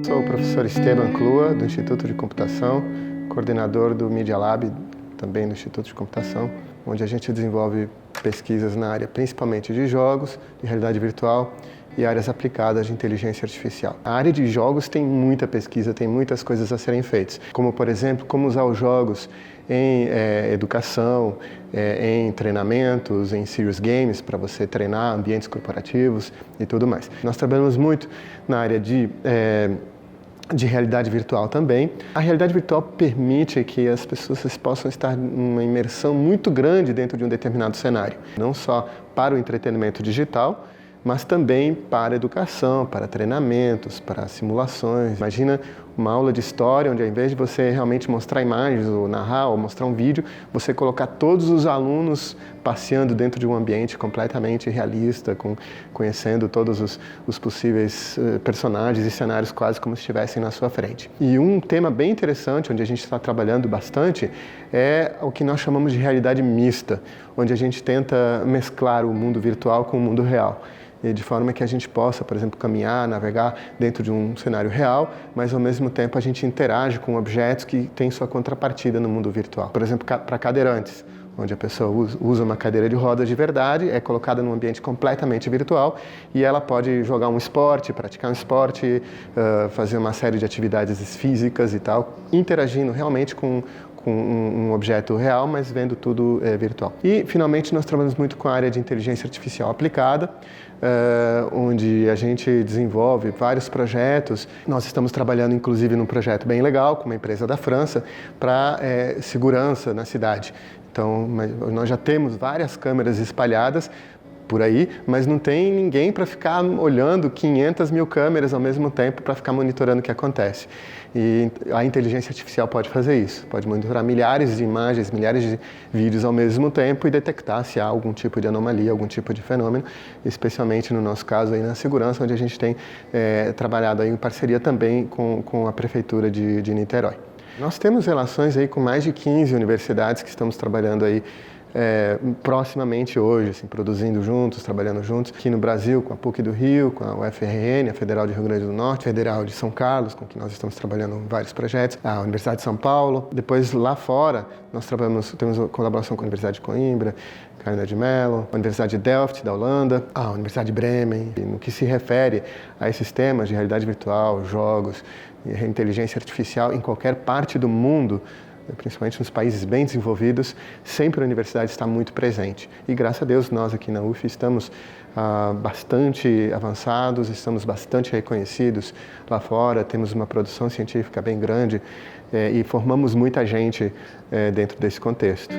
Sou o professor Esteban Clua, do Instituto de Computação, coordenador do Media Lab, também do Instituto de Computação, onde a gente desenvolve pesquisas na área principalmente de jogos, de realidade virtual e áreas aplicadas de inteligência artificial. A área de jogos tem muita pesquisa, tem muitas coisas a serem feitas, como, por exemplo, como usar os jogos em educação, em treinamentos, em serious games, para você treinar ambientes corporativos e tudo mais. Nós trabalhamos muito na área de realidade virtual também. A realidade virtual permite que as pessoas possam estar numa imersão muito grande dentro de um determinado cenário, não só para o entretenimento digital, mas também para a educação, para treinamentos, para simulações. Imagina uma aula de história onde, ao invés de você realmente mostrar imagens ou narrar ou mostrar um vídeo, você colocar todos os alunos passeando dentro de um ambiente completamente realista, conhecendo todos os possíveis personagens e cenários quase como se estivessem na sua frente. E um tema bem interessante, onde a gente está trabalhando bastante, é o que nós chamamos de realidade mista, onde a gente tenta mesclar o mundo virtual com o mundo real, de forma que a gente possa, por exemplo, caminhar, navegar dentro de um cenário real, mas ao mesmo tempo a gente interage com objetos que têm sua contrapartida no mundo virtual. Por exemplo, para cadeirantes, onde a pessoa usa uma cadeira de rodas de verdade, é colocada num ambiente completamente virtual e ela pode jogar um esporte, praticar um esporte, fazer uma série de atividades físicas e tal, interagindo realmente com um objeto real, mas vendo tudo virtual. E, finalmente, nós trabalhamos muito com a área de inteligência artificial aplicada, onde a gente desenvolve vários projetos. Nós estamos trabalhando, inclusive, num projeto bem legal com uma empresa da França para segurança na cidade. Então, nós já temos várias câmeras espalhadas por aí, mas não tem ninguém para ficar olhando 500 mil câmeras ao mesmo tempo para ficar monitorando o que acontece. E a inteligência artificial pode fazer isso, pode monitorar milhares de imagens, milhares de vídeos ao mesmo tempo e detectar se há algum tipo de anomalia, algum tipo de fenômeno, especialmente no nosso caso aí na segurança, onde a gente tem trabalhado aí em parceria também com a Prefeitura de Niterói. Nós temos relações aí com mais de 15 universidades que estamos trabalhando aí proximamente hoje, assim, produzindo juntos, trabalhando juntos, aqui no Brasil com a PUC do Rio, com a UFRN, a Federal de Rio Grande do Norte, a Federal de São Carlos, com que nós estamos trabalhando em vários projetos, a Universidade de São Paulo. Depois, lá fora, nós temos colaboração com a Universidade de Coimbra, Carnegie Mellon, a Universidade de Delft, da Holanda, a Universidade de Bremen. E no que se refere a esses temas de realidade virtual, jogos, inteligência artificial, em qualquer parte do mundo, principalmente nos países bem desenvolvidos, sempre a universidade está muito presente. E graças a Deus nós aqui na UF estamos bastante avançados, estamos bastante reconhecidos lá fora, temos uma produção científica bem grande e formamos muita gente dentro desse contexto.